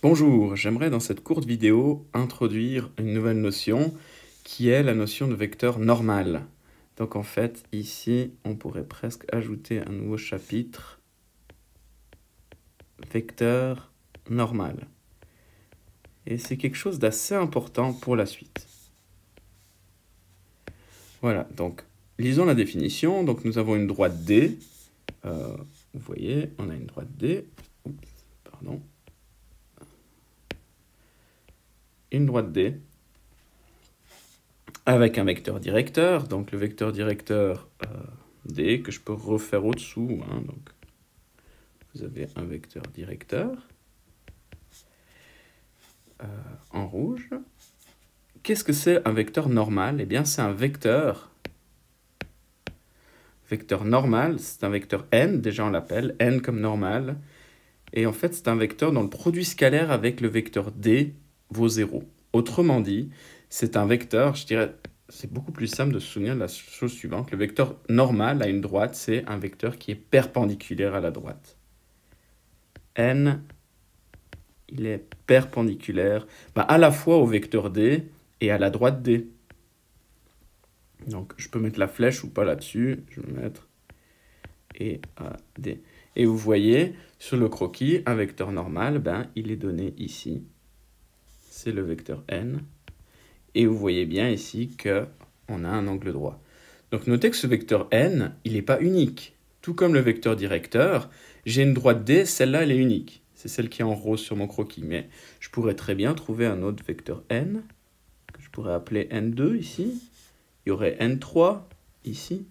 Bonjour, j'aimerais dans cette courte vidéo introduire une nouvelle notion qui est la notion de vecteur normal. Donc en fait, ici, on pourrait presque ajouter un nouveau chapitre, vecteur normal. Et c'est quelque chose d'assez important pour la suite. Voilà, donc lisons la définition. Donc nous avons une droite D. Vous voyez, on a une droite D. Oups, pardon. Une droite D avec un vecteur directeur, donc le vecteur directeur D que je peux refaire au-dessous. Donc vous avez un vecteur directeur en rouge. Qu'est-ce que c'est un vecteur normal? Eh bien, c'est un vecteur normal, c'est un vecteur n, déjà on l'appelle, n comme normal. Et en fait, c'est un vecteur dont le produit scalaire avec le vecteur D vaut 0. Autrement dit, c'est un vecteur, je dirais, c'est beaucoup plus simple de se souvenir de la chose suivante. Le vecteur normal à une droite, c'est un vecteur qui est perpendiculaire à la droite. N, il est perpendiculaire à la fois au vecteur D et à la droite D. Donc, je peux mettre la flèche ou pas là-dessus. Je vais mettre et D. Et vous voyez, sur le croquis, un vecteur normal, il est donné ici. C'est le vecteur N. Et vous voyez bien ici qu'on a un angle droit. Donc, notez que ce vecteur N, il n'est pas unique. Tout comme le vecteur directeur, j'ai une droite D, celle-là, elle est unique. C'est celle qui est en rose sur mon croquis. Mais je pourrais très bien trouver un autre vecteur N, que je pourrais appeler N2 ici. Il y aurait N3 ici.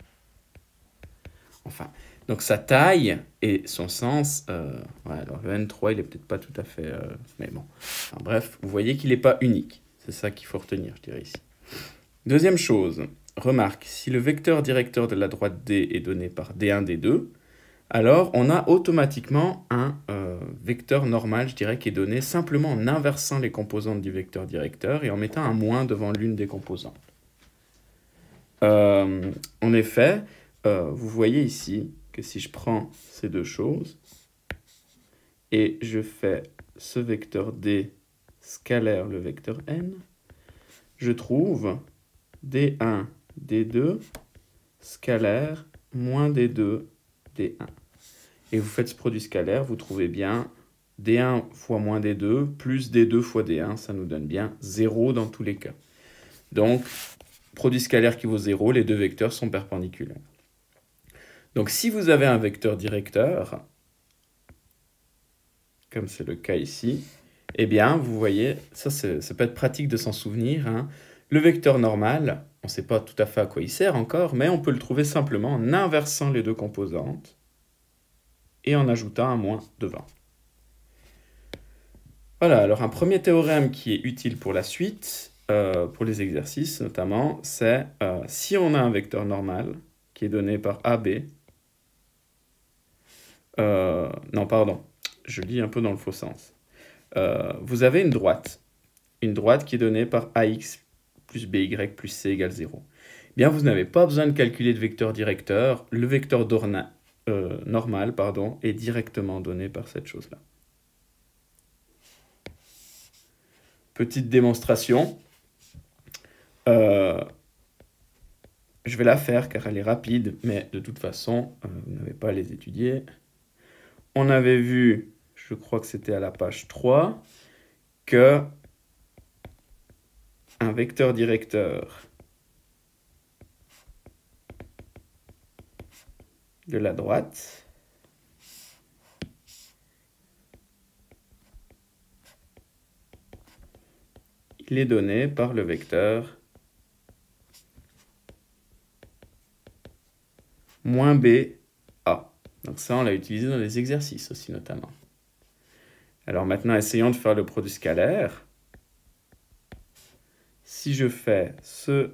Enfin, donc sa taille et son sens, alors le N3, il n'est peut-être pas tout à fait... mais bon, enfin, bref, vous voyez qu'il n'est pas unique. C'est ça qu'il faut retenir, je dirais ici. Deuxième chose, remarque, si le vecteur directeur de la droite D est donné par D1, D2, alors on a automatiquement un vecteur normal, je dirais, qui est donné simplement en inversant les composantes du vecteur directeur et en mettant un moins devant l'une des composantes. En effet, vous voyez ici que si je prends ces deux choses et je fais ce vecteur D scalaire le vecteur N, je trouve D1, D2 scalaire moins D2, D1. Et vous faites ce produit scalaire, vous trouvez bien D1 fois moins D2 plus D2 fois D1, ça nous donne bien 0 dans tous les cas. Donc, produit scalaire qui vaut 0, les deux vecteurs sont perpendiculaires. Donc, si vous avez un vecteur directeur, comme c'est le cas ici, eh bien, vous voyez, ça peut être pratique de s'en souvenir. Le vecteur normal, on ne sait pas tout à fait à quoi il sert encore, mais on peut le trouver simplement en inversant les deux composantes et en ajoutant un moins devant. Voilà, alors un premier théorème qui est utile pour la suite, pour les exercices notamment, c'est si on a un vecteur normal qui est donné par AB, non, pardon, je lis un peu dans le faux sens. Vous avez une droite qui est donnée par AX plus BY plus C égale 0. Eh bien, vous n'avez pas besoin de calculer de vecteur directeur. Le vecteur normal est directement donné par cette chose-là. Petite démonstration. Je vais la faire car elle est rapide, mais de toute façon, vous n'avez pas à les étudier. On avait vu, je crois que c'était à la page 3, que un vecteur directeur de la droite il est donné par le vecteur moins BA. Donc ça, on l'a utilisé dans les exercices aussi notamment. Alors maintenant, essayons de faire le produit scalaire. Si je fais ce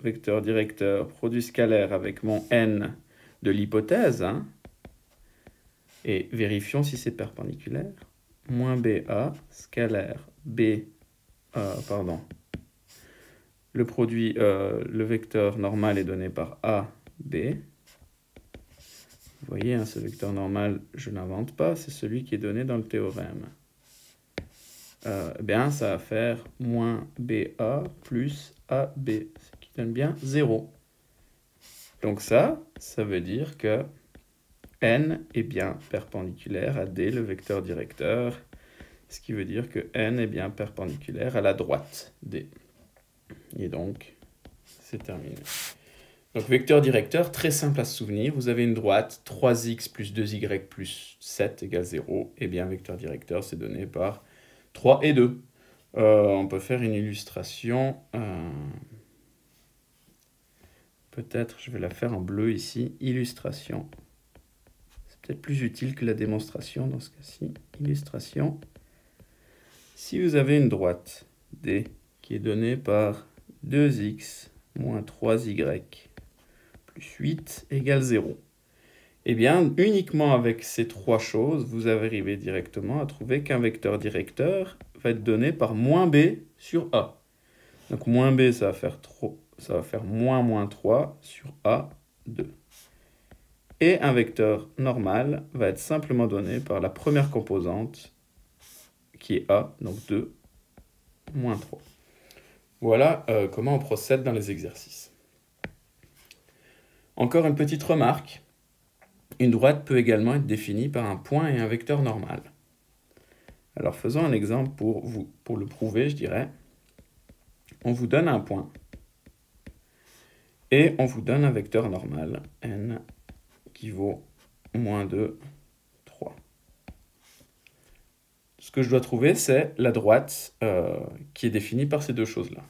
vecteur directeur produit scalaire avec mon n de l'hypothèse, et vérifions si c'est perpendiculaire, moins BA scalaire le vecteur normal est donné par AB. Vous voyez, ce vecteur normal, je ne l'invente pas, c'est celui qui est donné dans le théorème. eh bien, ça va faire moins BA plus AB, ce qui donne bien 0. Donc ça veut dire que n est bien perpendiculaire à D, le vecteur directeur, ce qui veut dire que n est bien perpendiculaire à la droite D. Et donc, c'est terminé. Donc, vecteur directeur, très simple à se souvenir. Vous avez une droite, 3x plus 2y plus 7 égale 0. Et bien, vecteur directeur, c'est donné par 3 et 2. On peut faire une illustration. Peut-être, je vais la faire en bleu ici. Illustration. C'est peut-être plus utile que la démonstration dans ce cas-ci. Illustration. Si vous avez une droite D qui est donnée par 2x moins 3y plus 8 égale 0, eh bien, uniquement avec ces trois choses, vous arrivez directement à trouver qu'un vecteur directeur va être donné par moins b sur a. Donc, moins b, ça va faire moins 3 sur a, 2. Et un vecteur normal va être simplement donné par la première composante, qui est a, donc 2, moins 3. Voilà comment on procède dans les exercices. Encore une petite remarque. Une droite peut également être définie par un point et un vecteur normal. Alors faisons un exemple pour le prouver, je dirais. On vous donne un point et on vous donne un vecteur normal, n, qui vaut moins 2, 3. Ce que je dois trouver, c'est la droite qui est définie par ces deux choses-là.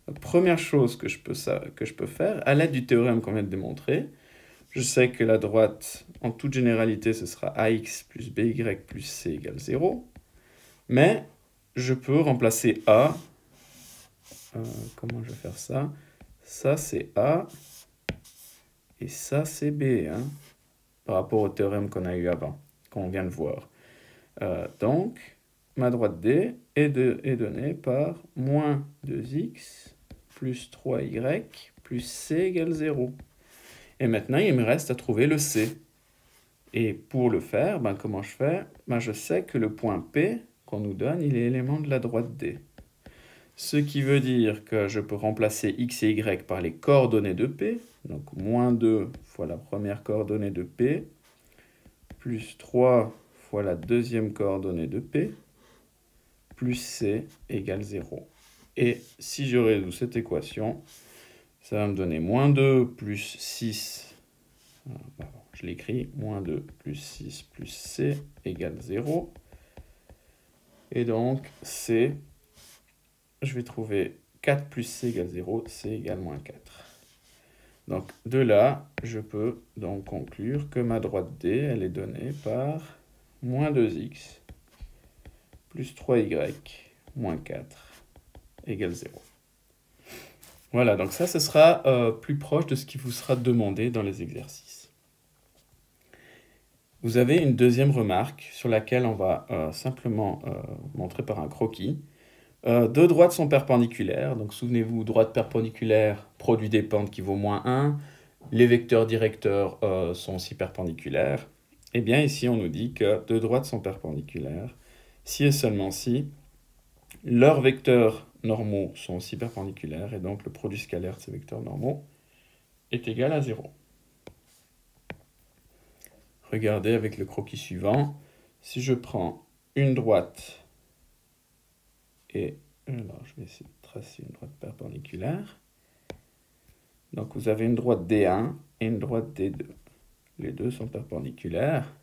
La première chose que je peux faire, à l'aide du théorème qu'on vient de démontrer, je sais que la droite, en toute généralité, ce sera ax plus by plus c égale 0. Mais je peux remplacer a. Comment je vais faire ça? Ça, c'est a. Et ça, c'est b. Hein, par rapport au théorème qu'on a eu avant, qu'on vient de voir. Donc, ma droite D est donnée par moins 2x plus 3y plus c égale 0. Et maintenant, il me reste à trouver le c. Et pour le faire, comment je fais? Je sais que le point P qu'on nous donne, il est élément de la droite D. Ce qui veut dire que je peux remplacer x et y par les coordonnées de P. Donc, moins 2 fois la première coordonnée de P, plus 3 fois la deuxième coordonnée de P, plus C égale 0. Et si je résous cette équation, ça va me donner moins 2 plus 6, je l'écris, moins 2 plus 6 plus C égale 0. Et donc, C, je vais trouver 4 plus C égale 0, C égale moins 4. Donc, de là, je peux donc conclure que ma droite D, elle est donnée par moins 2x plus 3y moins 4 égale 0. Voilà, donc ça, ce sera plus proche de ce qui vous sera demandé dans les exercices. Vous avez une deuxième remarque sur laquelle on va simplement montrer par un croquis. Deux droites sont perpendiculaires, donc souvenez-vous, droite perpendiculaire, produit des pentes qui vaut moins 1. Les vecteurs directeurs sont aussi perpendiculaires. Eh bien, ici, on nous dit que deux droites sont perpendiculaires si et seulement si leurs vecteurs normaux sont aussi perpendiculaires, et donc le produit scalaire de ces vecteurs normaux est égal à 0. Regardez avec le croquis suivant. Si je prends une droite, et alors je vais essayer de tracer une droite perpendiculaire. Donc vous avez une droite D1 et une droite D2. Les deux sont perpendiculaires.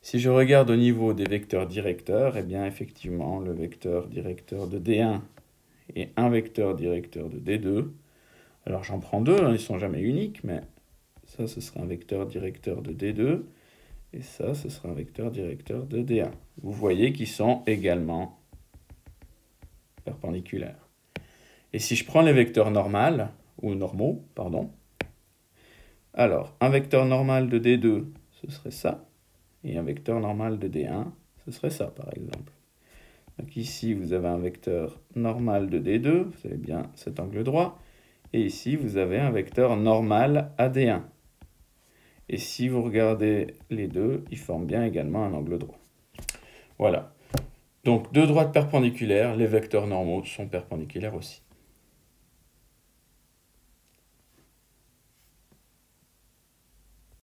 Si je regarde au niveau des vecteurs directeurs, eh bien effectivement, le vecteur directeur de D1 et un vecteur directeur de D2. Alors j'en prends deux, ils ne sont jamais uniques, mais ça, ce sera un vecteur directeur de D2, et ça, ce sera un vecteur directeur de D1. Vous voyez qu'ils sont également perpendiculaires. Et si je prends les vecteurs normaux, alors un vecteur normal de D2, ce serait ça, et un vecteur normal de D1, ce serait ça, par exemple. Donc ici, vous avez un vecteur normal de D2, vous avez bien cet angle droit, et ici, vous avez un vecteur normal à D1. Et si vous regardez les deux, ils forment bien également un angle droit. Voilà. Donc deux droites perpendiculaires, les vecteurs normaux sont perpendiculaires aussi.